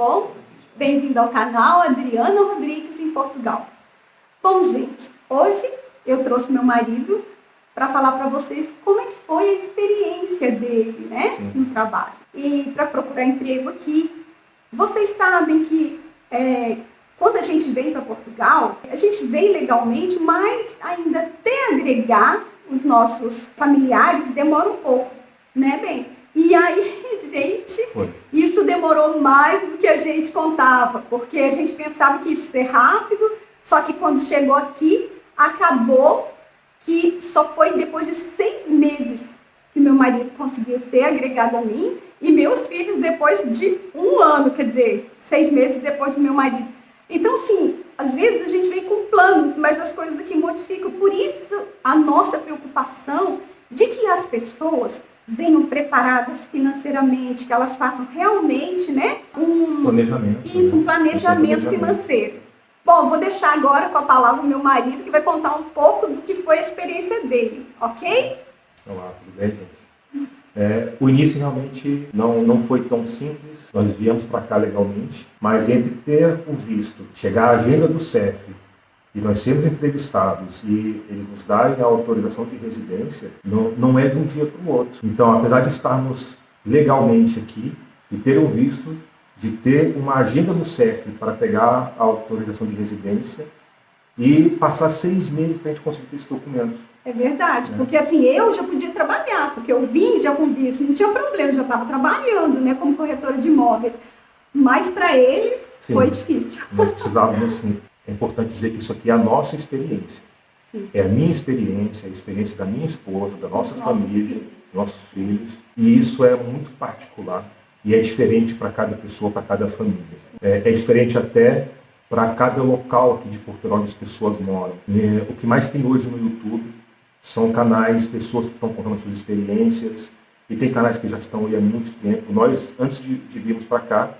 bom? Bem-vindo ao canal Adriana Rodrigues em Portugal. Bom, gente, hoje eu trouxe meu marido para falar para vocês como é que foi a experiência dele, né, no trabalho. E para procurar emprego aqui. Vocês sabem que quando a gente vem para Portugal, a gente vem legalmente, mas ainda até agregar os nossos familiares demora um pouco, né, bem? E aí, gente, isso demorou mais do que a gente contava, porque a gente pensava que isso ia ser rápido, só que quando chegou aqui, acabou que só foi depois de 6 meses que meu marido conseguiu ser agregado a mim, e meus filhos depois de 1 ano, quer dizer, 6 meses depois do meu marido. Então, sim, às vezes a gente vem com planos, mas as coisas aqui modificam. Por isso, a nossa preocupação de que as pessoas venham preparadas financeiramente, que elas façam realmente, né, um planejamento financeiro. Bom, vou deixar agora com a palavra o meu marido, que vai contar um pouco do que foi a experiência dele, ok? Olá, tudo bem, gente? O início realmente não foi tão simples. Nós viemos para cá legalmente, mas entre ter o visto, chegar à agenda do CEF e nós sermos entrevistados e eles nos darem a autorização de residência, não é de um dia para o outro. Então, apesar de estarmos legalmente aqui, de ter um visto, de ter uma agenda no CEF para pegar a autorização de residência e passar 6 meses para a gente conseguir esse documento. É verdade, porque assim, eu já podia trabalhar, porque eu vim já com visto, não tinha problema, eu já estava trabalhando, né, como corretora de imóveis. Mas para eles foi difícil. Nós precisávamos, assim, é importante dizer que isso aqui é a nossa experiência. Sim. É a minha experiência, a experiência da minha esposa, da nossa família, nossos filhos. E isso é muito particular e é diferente para cada pessoa, para cada família. É diferente até para cada local aqui de Portugal onde as pessoas moram. O que mais tem hoje no YouTube são canais, pessoas que estão contando suas experiências, e tem canais que já estão aí há muito tempo. Nós, antes de virmos para cá,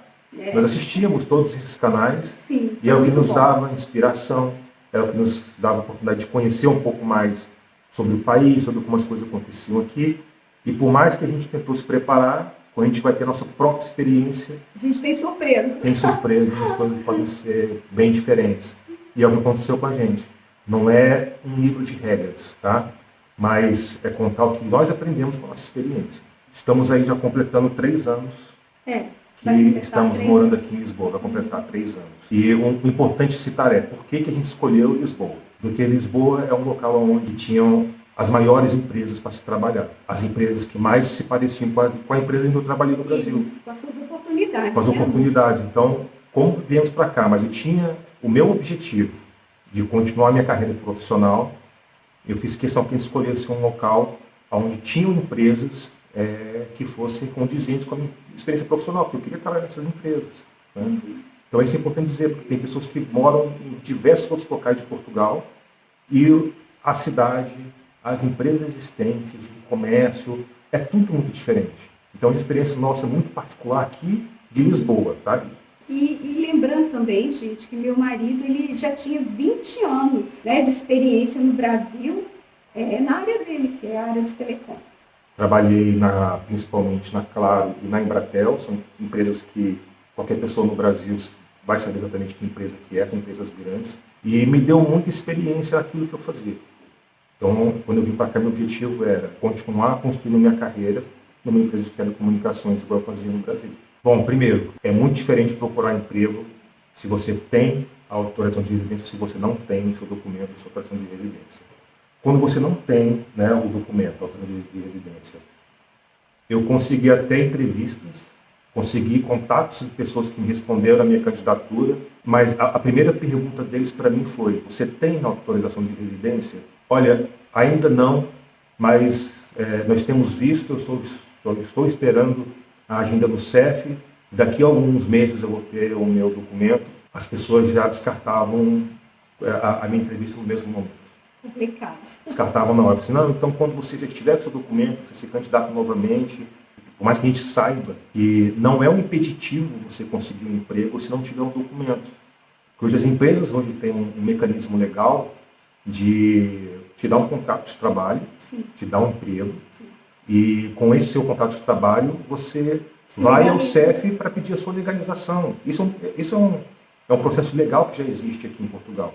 nós assistíamos todos esses canais. Sim, e é o que nos dava inspiração, é o que nos dava a oportunidade de conhecer um pouco mais sobre o país, sobre como as coisas aconteciam aqui. E por mais que a gente tentou se preparar, quando a gente vai ter a nossa própria experiência... A gente tem surpresas. Tem surpresas, as coisas podem ser bem diferentes. E é o que aconteceu com a gente. Não é um livro de regras, tá? Mas é contar o que nós aprendemos com a nossa experiência. Estamos aí já completando 3 anos que estamos morando aqui em Lisboa, vai completar 3 anos. E o importante citar por que a gente escolheu Lisboa? Porque Lisboa é um local onde tinham as maiores empresas para se trabalhar. As empresas que mais se pareciam com a empresa em que eu trabalhei no Brasil. Isso, com as suas oportunidades. Com as oportunidades. Então, como viemos para cá, mas eu tinha o meu objetivo de continuar minha carreira profissional, eu fiz questão que a gente escolhesse um local onde tinham empresas que fossem condizentes com a minha experiência profissional, porque eu queria trabalhar nessas empresas. Né? Então, isso é importante dizer, porque tem pessoas que moram em diversos outros locais de Portugal e a cidade, as empresas existentes, o comércio, é tudo muito diferente. Então, a experiência nossa é muito particular aqui de Lisboa, tá? E lembrando também, gente, que meu marido ele já tinha 20 anos, né, de experiência no Brasil, na área dele, que é a área de telecom. Trabalhei principalmente na Claro e na Embratel, são empresas que qualquer pessoa no Brasil vai saber exatamente que empresa que é, são empresas grandes, e me deu muita experiência naquilo que eu fazia. Então, quando eu vim para cá, meu objetivo era continuar construindo minha carreira numa empresa de telecomunicações, igual eu fazia no Brasil. Bom, primeiro, é muito diferente procurar emprego se você tem a autorização de residência ou se você não tem o seu documento, a sua autorização de residência. Quando você não tem, né, o documento, a autorização de residência, eu consegui até entrevistas, consegui contatos de pessoas que me responderam à minha candidatura, mas a primeira pergunta deles para mim foi: você tem a autorização de residência? Olha, ainda não, mas nós temos visto, eu estou esperando a agenda do CEF, daqui a alguns meses eu vou ter o meu documento. As pessoas já descartavam a minha entrevista no mesmo momento. Complicado. Descartavam na hora. Assim, não, então quando você já tiver o seu documento, você se candidata novamente, por mais que a gente saiba que não é um impeditivo você conseguir um emprego se não tiver um documento. Porque hoje as empresas têm um mecanismo legal de te dar um contrato de trabalho, te dar um emprego, e com esse seu contrato de trabalho você vai ao CEF para pedir a sua legalização. Isso é um processo legal que já existe aqui em Portugal.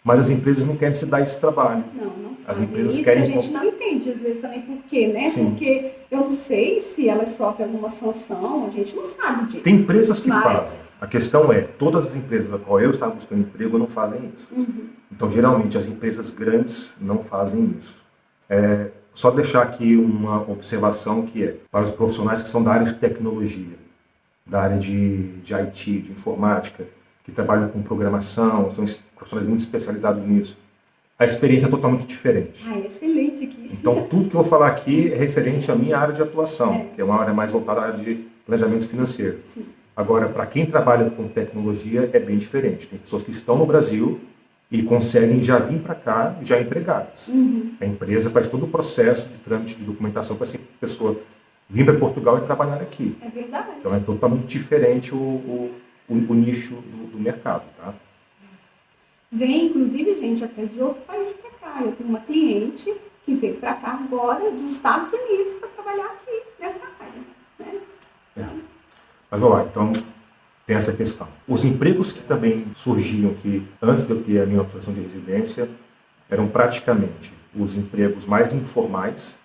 Mas as empresas não querem se dar esse trabalho. Não As fazem empresas isso. querem... A gente não entende, às vezes, também por quê, né? Sim. Porque eu não sei se elas sofrem alguma sanção, a gente não sabe disso. Tem empresas que fazem. A questão é, todas as empresas a qual eu estava buscando emprego não fazem isso. Então, geralmente, as empresas grandes não fazem isso. Só deixar aqui uma observação que é, para os profissionais que são da área de tecnologia, da área de IT, de informática, que trabalham com programação, são profissionais muito especializados nisso, a experiência é totalmente diferente. Excelente aqui. Então, tudo que eu vou falar aqui é referente à minha área de atuação, que é uma área mais voltada à área de planejamento financeiro. Sim. Agora, para quem trabalha com tecnologia, é bem diferente. Tem pessoas que estão no Brasil e conseguem já vir para cá, já empregadas. A empresa faz todo o processo de trâmite de documentação para essa pessoa vir para Portugal e trabalhar aqui. É verdade. Então, é totalmente diferente o nicho do mercado, tá? Vem, inclusive, gente até de outro país para cá. Eu tenho uma cliente que veio para cá agora dos Estados Unidos para trabalhar aqui nessa área, né? Mas vamos lá, então tem essa questão. Os empregos que também surgiam que antes de eu ter a minha autorização de residência eram praticamente os empregos mais informais,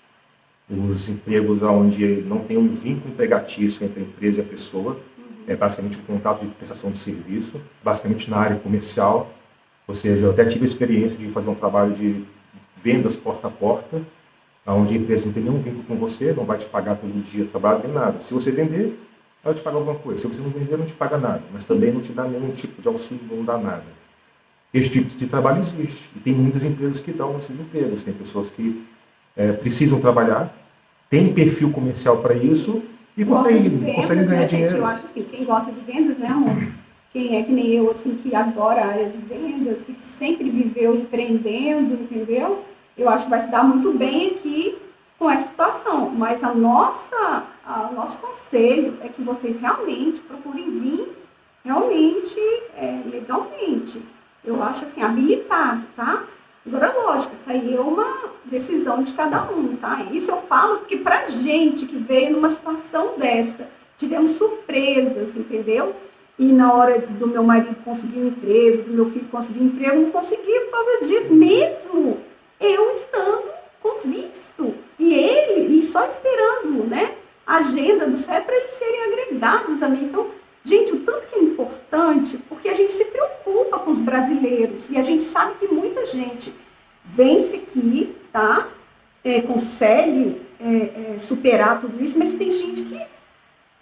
os empregos onde não tem um vínculo empregatício entre a empresa e a pessoa, é basicamente um contrato de prestação de serviço, basicamente na área comercial. Ou seja, eu até tive a experiência de fazer um trabalho de vendas porta a porta, onde a empresa não tem nenhum vínculo com você, não vai te pagar pelo dia de trabalho, nem nada. Se você vender, ela te paga alguma coisa. Se você não vender, não te paga nada. Mas também não te dá nenhum tipo de auxílio, não dá nada. Esse tipo de trabalho existe. E tem muitas empresas que dão esses empregos. Tem pessoas que precisam trabalhar, tem perfil comercial para isso e conseguem ganhar dinheiro. Eu acho assim, quem gosta de vendas, né, amor? Quem é que nem eu, assim, que adora a área de vendas, assim, que sempre viveu empreendendo, entendeu? Eu acho que vai se dar muito bem aqui com essa situação. Mas o nosso conselho é que vocês realmente procurem vir, realmente, legalmente. Eu acho, assim, habilitado, tá? Agora, lógico, isso aí é uma decisão de cada um, tá? Isso eu falo porque pra gente que veio numa situação dessa, tivemos surpresas, entendeu? E na hora do meu marido conseguir um emprego, do meu filho conseguir um emprego, não conseguia por causa disso, mesmo eu estando com visto. E só esperando, né, a agenda do CEP para eles serem agregados a mim. Então, gente, o tanto que é importante, porque a gente se preocupa com os brasileiros. E a gente sabe que muita gente vence aqui, tá? Consegue superar tudo isso, mas tem gente que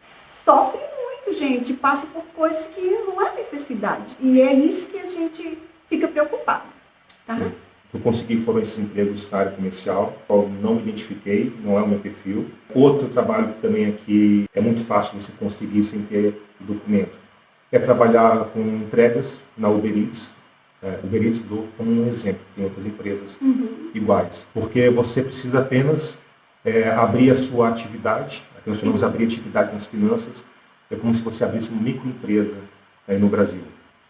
sofre muito, gente, passa por coisas que não é necessidade. E é isso que a gente fica preocupado, tá? Sim. O que eu consegui foram esses empregos na área comercial, eu não me identifiquei, não é o meu perfil. Outro trabalho que também aqui é muito fácil de você conseguir sem ter documento é trabalhar com entregas na Uber Eats. Uber Eats dou como um exemplo, tem outras empresas iguais. Porque você precisa apenas abrir a sua atividade, que nós chamamos de abrir atividade nas finanças, é como se você abrisse uma microempresa no Brasil.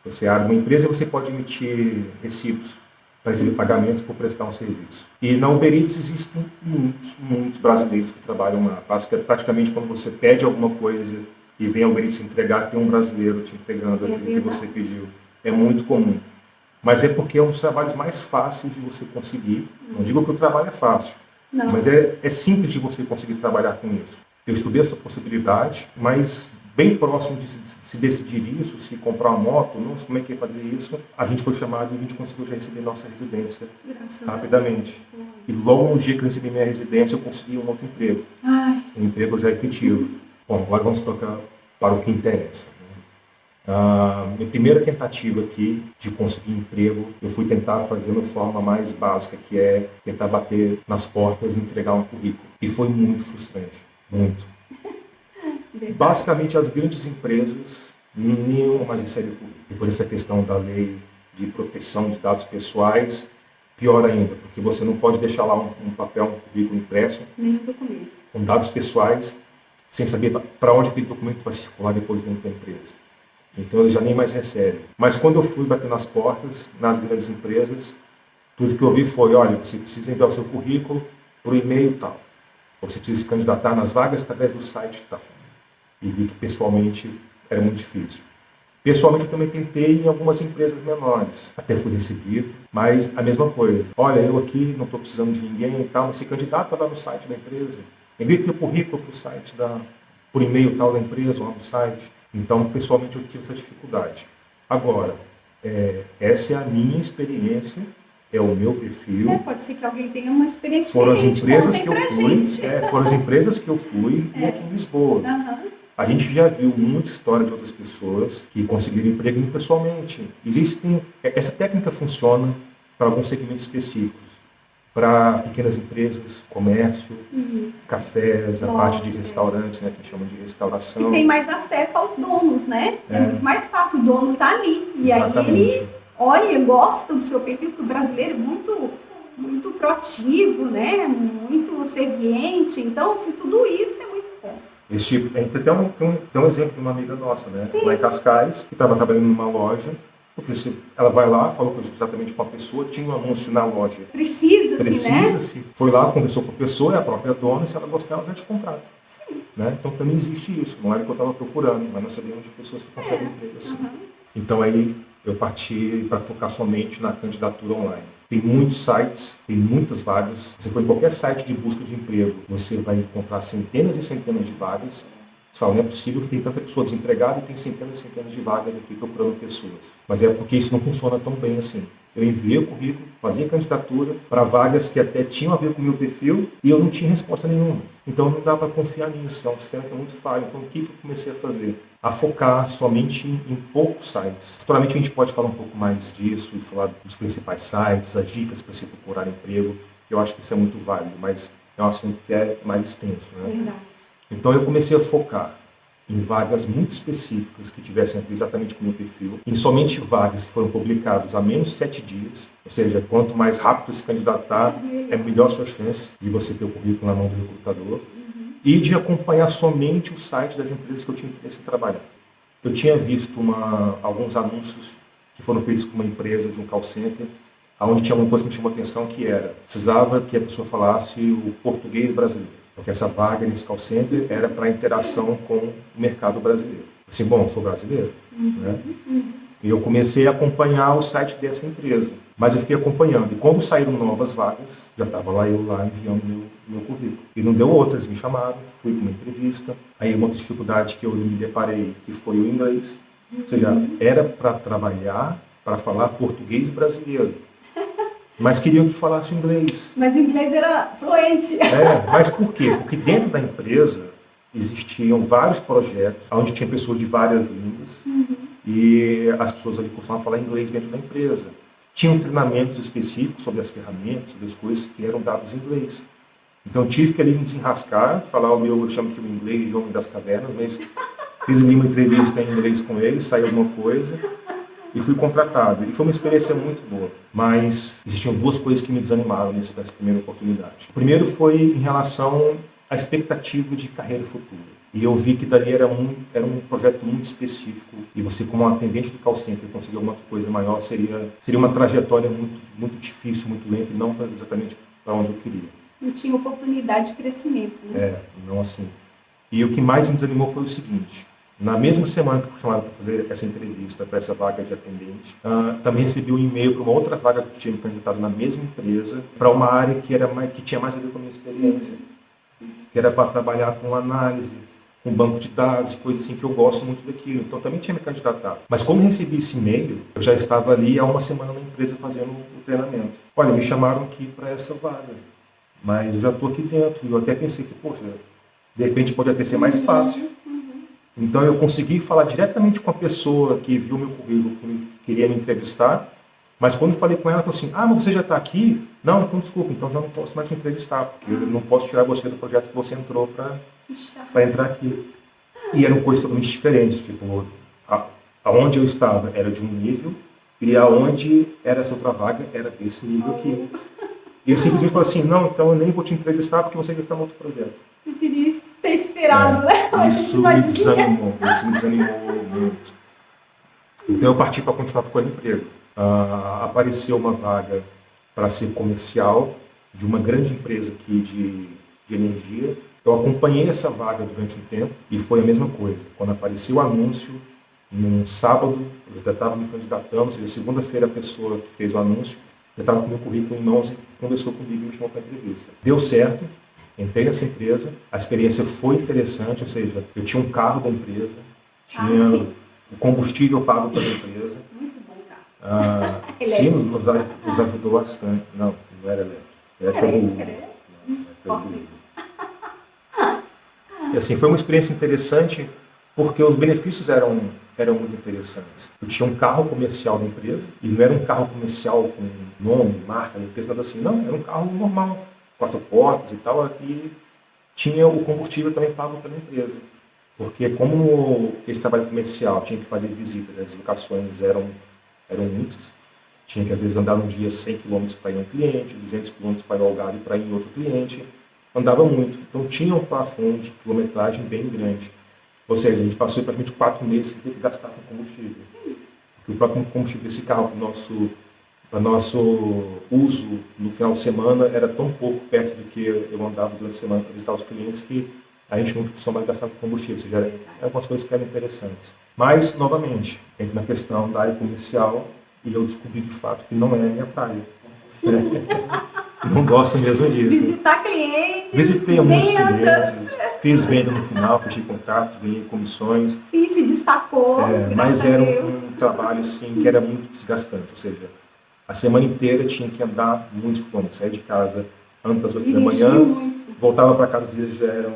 Você abre uma empresa e você pode emitir recibos para receber pagamentos por prestar um serviço. E na Uber Eats existem muitos brasileiros que trabalham lá. Praticamente quando você pede alguma coisa e vem a Uber Eats entregar, tem um brasileiro te entregando aquilo que você pediu. É muito comum. Mas é porque é um dos trabalhos mais fáceis de você conseguir. Não digo que o trabalho é fácil, mas é simples de você conseguir trabalhar com isso. Eu estudei essa possibilidade, mas bem próximo de se decidir isso, se comprar uma moto, não sei como é que ia fazer isso, a gente foi chamado e a gente conseguiu já receber nossa residência rapidamente. E logo no dia que eu recebi minha residência, eu consegui um outro emprego. Um emprego já efetivo. Bom, agora vamos para o que interessa. Minha primeira tentativa aqui de conseguir emprego, eu fui tentar fazer de forma mais básica, que é tentar bater nas portas e entregar um currículo. E foi muito frustrante, muito. Basicamente, as grandes empresas nenhuma mais recebe currículo. E por essa questão da lei de proteção de dados pessoais, pior ainda, porque você não pode deixar lá um papel, um currículo impresso, nem documento, com dados pessoais, sem saber para onde aquele documento vai circular depois dentro da empresa. Então, eles já nem mais recebem. Mas quando eu fui bater nas portas, nas grandes empresas, tudo que eu ouvi foi, olha, você precisa enviar o seu currículo por e-mail tal. Ou você precisa se candidatar nas vagas através do site tal. e vi que pessoalmente era muito difícil. Pessoalmente, eu também tentei em algumas empresas menores. Até fui recebido, mas a mesma coisa. Olha, eu aqui não estou precisando de ninguém e tal, mas se candidata lá no site da empresa. Envie teu currículo para o site, por e-mail tal da empresa, lá no site. Então, pessoalmente, eu tive essa dificuldade. Agora, essa é a minha experiência, é o meu perfil. Pode ser que alguém tenha uma experiência Foram as diferente. empresas que eu fui, foram as empresas que eu fui e aqui em Lisboa. A gente já viu muita história de outras pessoas que conseguiram emprego pessoalmente. Essa técnica funciona para alguns segmentos específicos, para pequenas empresas, comércio, cafés, a parte de restaurantes, né, que chamam de restauração. E tem mais acesso aos donos, né? É muito mais fácil, o dono está ali. E Exatamente. Aí ele, olha, gosta do seu perfil, porque o brasileiro é muito proativo, né? Muito serviente. Então, assim, tudo isso é muito bom. Tem um exemplo de uma amiga nossa, né? Lá em Cascais, que estava trabalhando numa loja, porque ela vai lá, falou exatamente com a pessoa, tinha um anúncio na loja. Precisa-se, né? Foi lá, conversou com a pessoa, é a própria dona, e se ela gostar, ela já te contrata. Sim. Né? Então também existe isso, não era o que eu estava procurando, mas nós sabemos de pessoas que conseguem emprego assim. Então aí eu parti para focar somente na candidatura online. Tem muitos sites, tem muitas vagas. Se for em qualquer site de busca de emprego, você vai encontrar centenas e centenas de vagas. Você fala, não é possível que tem tanta pessoa desempregada e tem centenas e centenas de vagas aqui procurando pessoas. Mas é porque isso não funciona tão bem assim. Eu enviei o currículo, fazia candidatura para vagas que até tinham a ver com o meu perfil e eu não tinha resposta nenhuma. Então não dá para confiar nisso, é um sistema que é muito falho. Então o que eu comecei a fazer? A focar somente em poucos sites. Futuramente a gente pode falar um pouco mais disso e falar dos principais sites, as dicas para se procurar emprego. Eu acho que isso é muito válido, mas é um assunto que é mais extenso, né? Verdade. Então eu comecei a focar em vagas muito específicas que tivessem a ver exatamente com o meu perfil, em somente vagas que foram publicadas há menos de 7 dias, ou seja, quanto mais rápido se candidatar, é melhor a sua chance de você ter o currículo na mão do recrutador, e de acompanhar somente o site das empresas que eu tinha interesse em trabalhar. Eu tinha visto alguns anúncios que foram feitos com uma empresa de um call center, onde tinha uma coisa que me chamou a atenção, que precisava que a pessoa falasse o português brasileiro. Porque essa vaga nesse call center era para interação com o mercado brasileiro. Assim, bom, eu sou brasileiro, né? E eu comecei a acompanhar o site dessa empresa. Mas eu fiquei acompanhando. E quando saíram novas vagas, já estava eu lá enviando meu currículo. E não deu outras, me chamaram, fui para uma entrevista. Aí uma dificuldade que eu me deparei, que foi o inglês. Ou seja, era para trabalhar, para falar português brasileiro. Mas queriam que falasse inglês. Mas o inglês era fluente. Mas por quê? Porque dentro da empresa existiam vários projetos onde tinha pessoas de várias línguas e as pessoas ali costumavam falar inglês dentro da empresa. Tinham treinamentos específicos sobre as ferramentas, sobre as coisas que eram dados em inglês. Então eu tive que ali me desenrascar, falar eu chamo que o inglês de homem das cavernas, mas fiz ali uma entrevista em inglês com ele, saiu alguma coisa. E fui contratado. E foi uma experiência muito boa. Mas existiam duas coisas que me desanimaram nessa primeira oportunidade. O primeiro foi em relação à expectativa de carreira futura. E eu vi que dali era um projeto muito específico. E você, como atendente do call center, conseguir alguma coisa maior, seria uma trajetória muito, muito difícil, muito lenta, e não exatamente para onde eu queria. Não tinha oportunidade de crescimento, né? Não assim. E o que mais me desanimou foi o seguinte. Na mesma semana que fui chamado para fazer essa entrevista para essa vaga de atendente, também recebi um e-mail para uma outra vaga que tinha me candidatado na mesma empresa, para uma área que tinha mais a ver com a minha experiência, que era para trabalhar com análise, com banco de dados, coisas assim que eu gosto muito daquilo. Então também tinha me candidatado. Mas como eu recebi esse e-mail, eu já estava ali há uma semana na empresa fazendo o treinamento. Olha, me chamaram aqui para essa vaga, mas eu já estou aqui dentro. E eu até pensei que, poxa, de repente pode até ser mais fácil. Então eu consegui falar diretamente com a pessoa que viu meu currículo, que queria me entrevistar, mas quando eu falei com ela, ela falou assim, mas você já está aqui? Não, então desculpa, então já não posso mais te entrevistar, porque eu não posso tirar você do projeto que você entrou para entrar aqui. E eram coisas totalmente diferentes, tipo, aonde eu estava era de um nível, e aonde era essa outra vaga era desse nível aqui. E ele simplesmente falou assim, não, então eu nem vou te entrevistar porque você já está no outro projeto. Preferi ter esperado, né? Isso me desanimou muito. Então eu parti para continuar procurando emprego. Apareceu uma vaga para ser comercial de uma grande empresa aqui de energia. Eu acompanhei essa vaga durante um tempo e foi a mesma coisa. Quando apareceu o anúncio, num sábado, eu já estava me candidatando, ou seja, segunda-feira a pessoa que fez o anúncio já estava com o meu currículo em mãos e conversou comigo e me chamou para a entrevista. Deu certo, entrei nessa empresa, a experiência foi interessante, ou seja, eu tinha um carro da empresa, tinha o combustível pago pela empresa. Muito bom carro. Sim, nos ajudou bastante. Não era elétrico. E assim, foi uma experiência interessante porque os benefícios eram muito interessantes. Eu tinha um carro comercial da empresa, e não era um carro comercial com nome, marca da empresa, nada assim. Não, era um carro normal, 4 portas e tal, e tinha o combustível também pago pela empresa. Porque como esse trabalho comercial tinha que fazer visitas, as locações eram muitas, tinha que às vezes andar num dia 100 km para ir a um cliente, 200 km para ir ao Algarve para ir em outro cliente, andava muito. Então tinha um plafond de quilometragem bem grande. Ou seja, a gente passou praticamente 4 meses sem ter que gastar com combustível. Porque o próprio combustível desse carro para nosso uso no final de semana era tão pouco perto do que eu andava durante a semana para visitar os clientes que a gente não precisou mais gastar com combustível. Ou seja, eram algumas coisas que eram interessantes. Mas, novamente, entra na questão da área comercial e eu descobri de fato que não é a minha praia. Não gosto mesmo disso. Visitar clientes, visitei muitos clientes, fiz venda no final, fechei contrato, ganhei comissões. Sim, se destacou, mas era um trabalho assim, que era muito desgastante, ou seja, a semana inteira tinha que andar muitos quilômetros, sair de casa antes das 8 da manhã, voltava para casa, às vezes já eram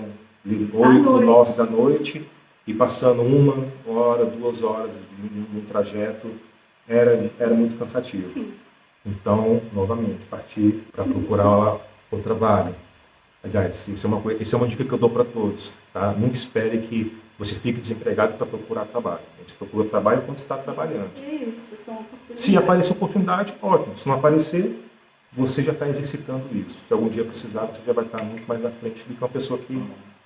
8 ou 9 da noite, e passando 1 hora, 2 horas num trajeto, era muito cansativo. Sim. Então, novamente, parti para procurar outra vaga. Aliás, isso é uma dica que eu dou para todos. Tá? Nunca espere que você fique desempregado para procurar trabalho. A gente procura trabalho quando está trabalhando. Isso, são oportunidades. Se aparecer oportunidade, ótimo. Se não aparecer, você já está exercitando isso. Se algum dia precisar, você já vai estar muito mais na frente do que uma pessoa que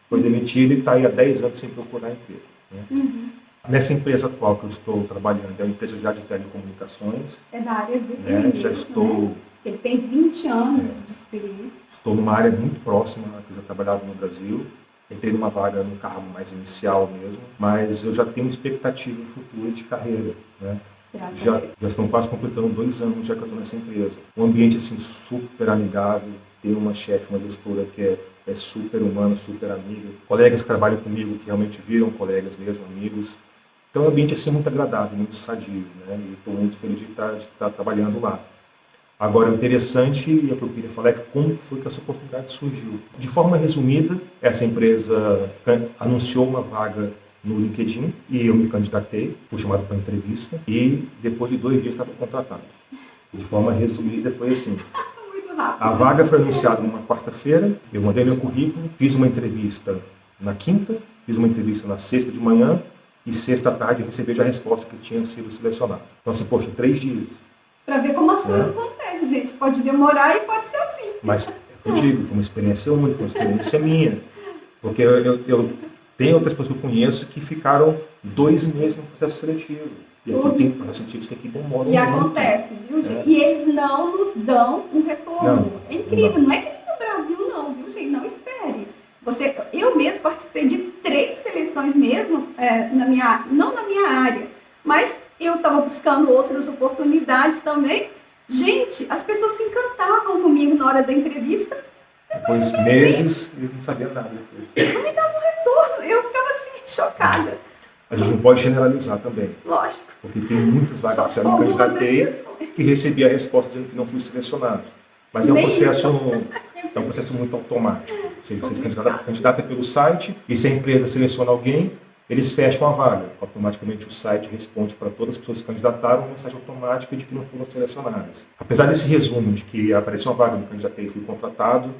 foi demitida e está aí há 10 anos sem procurar emprego. Né? Nessa empresa atual que eu estou trabalhando, é uma empresa já de telecomunicações. É da área do já estou... Né? Ele tem 20 anos de experiência. Estou numa área muito próxima que eu já trabalhava no Brasil. Entrei numa vaga no cargo mais inicial mesmo, mas eu já tenho expectativa futura de carreira. Né? Já estão quase completando 2 anos já que eu estou nessa empresa. Um ambiente assim super amigável, ter uma chefe, uma gestora que é super humana, super amiga. Colegas que trabalham comigo que realmente viram colegas mesmo, amigos. Então é um ambiente assim muito agradável, muito sadio, né? E estou muito feliz de estar trabalhando lá. Agora, o interessante, e é o que eu queria falar, é como foi que essa oportunidade surgiu. De forma resumida, essa empresa anunciou uma vaga no LinkedIn e eu me candidatei, fui chamado para entrevista e depois de 2 dias estava contratado. De forma resumida, foi assim. Muito rápido. A vaga foi anunciada numa quarta-feira, eu mandei meu currículo, fiz uma entrevista na quinta, fiz uma entrevista na sexta de manhã e sexta à tarde recebi já a resposta que tinha sido selecionado. Então, assim, poxa, 3 dias. Para ver como as coisas acontecem, gente. Pode demorar e pode ser assim. Mas, eu digo, foi uma experiência única, uma experiência minha. Porque eu tenho outras pessoas que eu conheço que ficaram 2 meses no processo seletivo. E aqui tem processos seletivos que demoram muito. E acontece, viu, gente? E eles não nos dão um retorno. É incrível. Não é que no Brasil não, viu, gente? Não espere. Eu mesmo participei de 3 seleções mesmo, não na minha área, mas eu estava buscando outras oportunidades também. Gente, as pessoas se encantavam comigo na hora da entrevista. Depois de meses, eu não sabia nada. Não me dava um retorno. Eu ficava assim, chocada. A gente não pode generalizar também. Lógico. Porque tem muitas vagas que eu me candidatei que recebi a resposta dizendo que não fui selecionado. Mas é um processo muito automático. Ou seja, você candidata pelo site e se a empresa seleciona alguém, eles fecham a vaga. Automaticamente o site responde para todas as pessoas que candidataram uma mensagem automática de que não foram selecionadas. Apesar desse resumo de que apareceu uma vaga, me candidatei e fui contratado,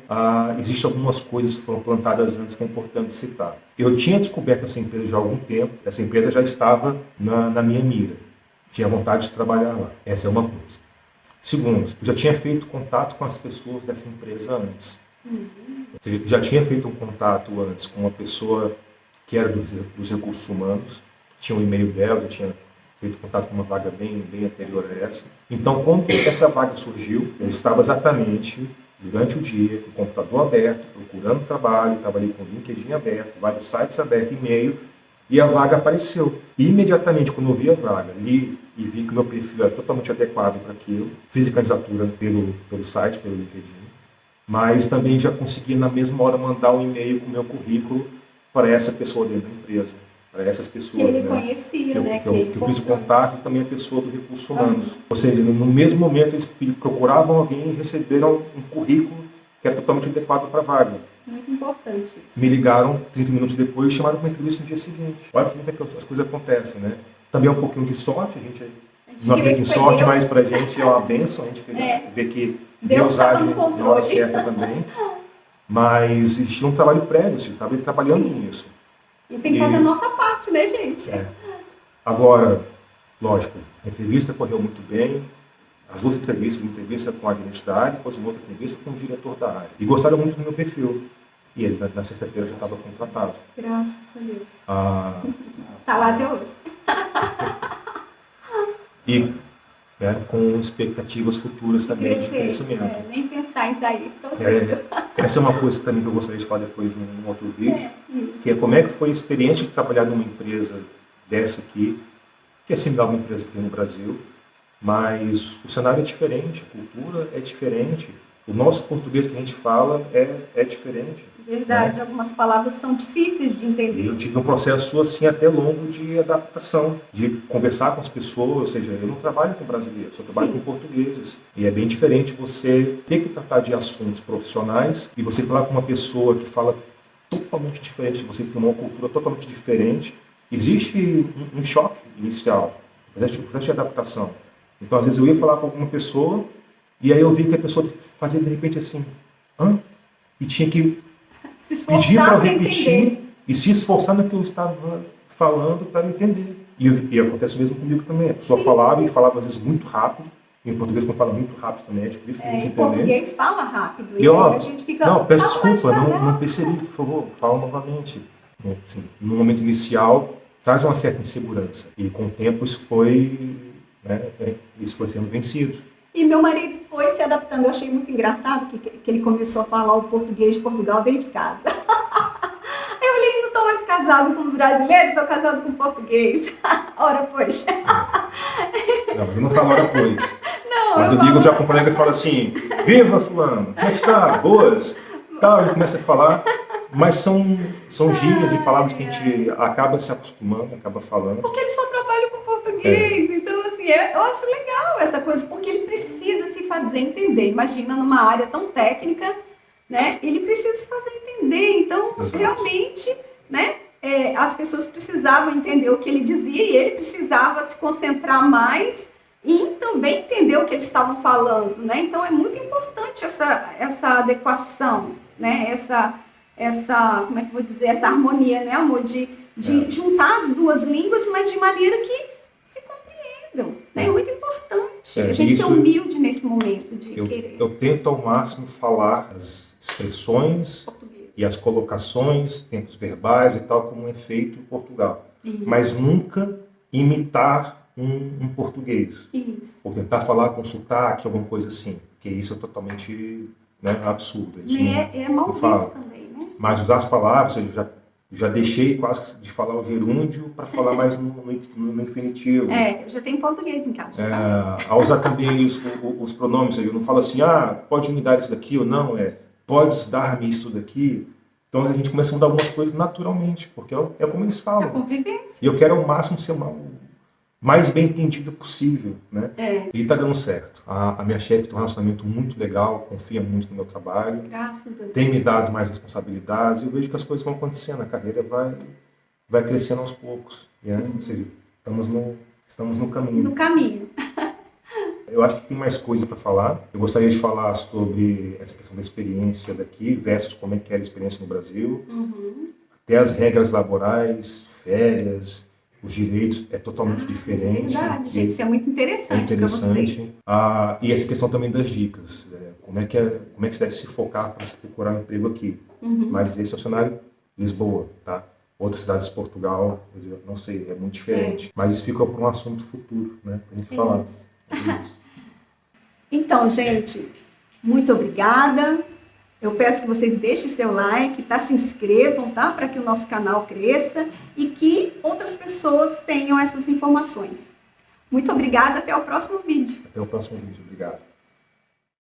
existem algumas coisas que foram plantadas antes que é importante citar. Eu tinha descoberto essa empresa já há algum tempo, essa empresa já estava na minha mira. Tinha vontade de trabalhar lá. Essa é uma coisa. Segundo, eu já tinha feito contato com as pessoas dessa empresa antes. Ou seja, eu já tinha feito um contato antes com uma pessoa que era dos recursos humanos, tinha um e-mail dela, eu tinha feito contato com uma vaga bem anterior a essa. Então, quando essa vaga surgiu, eu estava exatamente durante o dia, com o computador aberto, procurando trabalho, estava ali com o LinkedIn aberto, vários sites abertos, e-mail, e a vaga apareceu. E imediatamente, quando eu vi a vaga, li e vi que o meu perfil era totalmente adequado para aquilo, fiz a candidatura pelo site, pelo LinkedIn, mas também já consegui na mesma hora mandar um e-mail com o meu currículo para essa pessoa dentro da empresa, para essas pessoas, Que ele né? conhecia, né? Que eu fiz o contato e também a pessoa do Recursos Humanos. Ou seja, no mesmo momento eles procuravam alguém e receberam um currículo que era totalmente adequado para a vaga. Muito importante isso. Me ligaram 30 minutos depois e chamaram para uma entrevista no dia seguinte. Olha como é que as coisas acontecem, né? Também é um pouquinho de sorte, a gente não acredita em sorte, Deus. mas para a gente é uma bênção, a gente vê que Deus age na hora certa também. Mas existia um trabalho prévio, você estava trabalhando nisso. E tem que fazer a nossa parte, né, gente? Agora, lógico, a entrevista correu muito bem, as duas entrevistas, uma entrevista com a gerente da área, depois uma outra entrevista com o diretor da área. E gostaram muito do meu perfil. E ele, na sexta-feira, já estava contratado. Graças a Deus. Está lá até hoje. E com expectativas futuras também de crescimento. Nem pensar em sair. Essa é uma coisa também que eu gostaria de falar depois num outro vídeo, que é como é que foi a experiência de trabalhar numa empresa dessa aqui, que é similar a uma empresa que tem no Brasil, mas o cenário é diferente, a cultura é diferente, o nosso português que a gente fala é diferente. Verdade, algumas palavras são difíceis de entender. Eu tive um processo assim até longo de adaptação, de conversar com as pessoas, ou seja, eu não trabalho com brasileiros, eu trabalho com portugueses. E é bem diferente você ter que tratar de assuntos profissionais e você falar com uma pessoa que fala totalmente diferente de você, que tem uma cultura totalmente diferente. Existe um choque inicial, um processo de adaptação. Então, às vezes eu ia falar com alguma pessoa e aí eu vi que a pessoa fazia de repente assim, hã? E tinha que pedir para eu repetir e se esforçar no que eu estava falando para entender. E acontece mesmo comigo também. A pessoa falava e falava às vezes muito rápido. Em português, quando fala muito rápido também, é difícil de entender. Em português fala rápido. E a gente fica... Não, peço desculpa, não percebi, por favor, fala novamente. Assim, no momento inicial, traz uma certa insegurança. E com o tempo isso foi sendo vencido. E meu marido foi se adaptando. Eu achei muito engraçado que ele começou a falar o português de Portugal dentro de casa. Eu olhei, não estou mais casado com brasileiro, estou casado com português. Ora, pois. Não, mas eu não falo ora, pois. Não, mas eu digo já com um colega que fala assim, viva fulano, como é que está? Boas? Tal, ele começa a falar, mas são gírias e palavras que a gente acaba se acostumando, acaba falando. Porque ele só trabalha com português, então assim, eu acho legal essa coisa, porque ele precisa se fazer entender. Imagina numa área tão técnica, né? Ele precisa se fazer entender, então realmente, né? As pessoas precisavam entender o que ele dizia e ele precisava se concentrar mais e também entender o que eles estavam falando, né? Então é muito importante essa adequação, né? Essa, como é que eu vou dizer, essa harmonia, né, amor, de juntar as duas línguas, mas de maneira que se compreendam, né? É muito importante a gente ser humilde nesse momento de querer. Eu tento ao máximo falar as expressões e as colocações, tempos verbais e tal, como é feito em Portugal. Isso. Mas nunca imitar um português. Isso. Ou tentar falar com sotaque, alguma coisa assim, porque isso é totalmente absurdo. Isso é mal visto também, né? Mas usar as palavras, eu já deixei quase de falar o gerúndio para falar mais no infinitivo. Eu já tenho português em casa. A usar também os pronomes, eu não falo assim, pode me dar isso daqui ou não, podes dar-me isso daqui. Então a gente começa a mudar algumas coisas naturalmente, porque é como eles falam. A convivência. E eu quero ao máximo ser mais bem entendido possível, né? E está dando certo. A minha chefe tem um relacionamento muito legal, confia muito no meu trabalho. Graças a Deus. Tem me dado mais responsabilidades e eu vejo que as coisas vão acontecendo, a carreira vai crescendo aos poucos. Ou seja, estamos no caminho. No caminho. Eu acho que tem mais coisa para falar. Eu gostaria de falar sobre essa questão da experiência daqui versus como é que era a experiência no Brasil. Até as regras laborais, férias, os direitos é totalmente diferente. Verdade, gente, isso é muito interessante para vocês. E essa questão também das dicas. Como é que você deve se focar para se procurar um emprego aqui. Mas esse é o cenário Lisboa, tá? Outras cidades de Portugal, eu não sei, é muito diferente. Mas isso fica para um assunto futuro, né? Para a gente falar. Então, gente, Muito obrigada. Eu peço que vocês deixem seu like, tá? Se inscrevam, tá? Para que o nosso canal cresça e que outras pessoas tenham essas informações. Muito obrigada, até o próximo vídeo. Até o próximo vídeo, obrigado.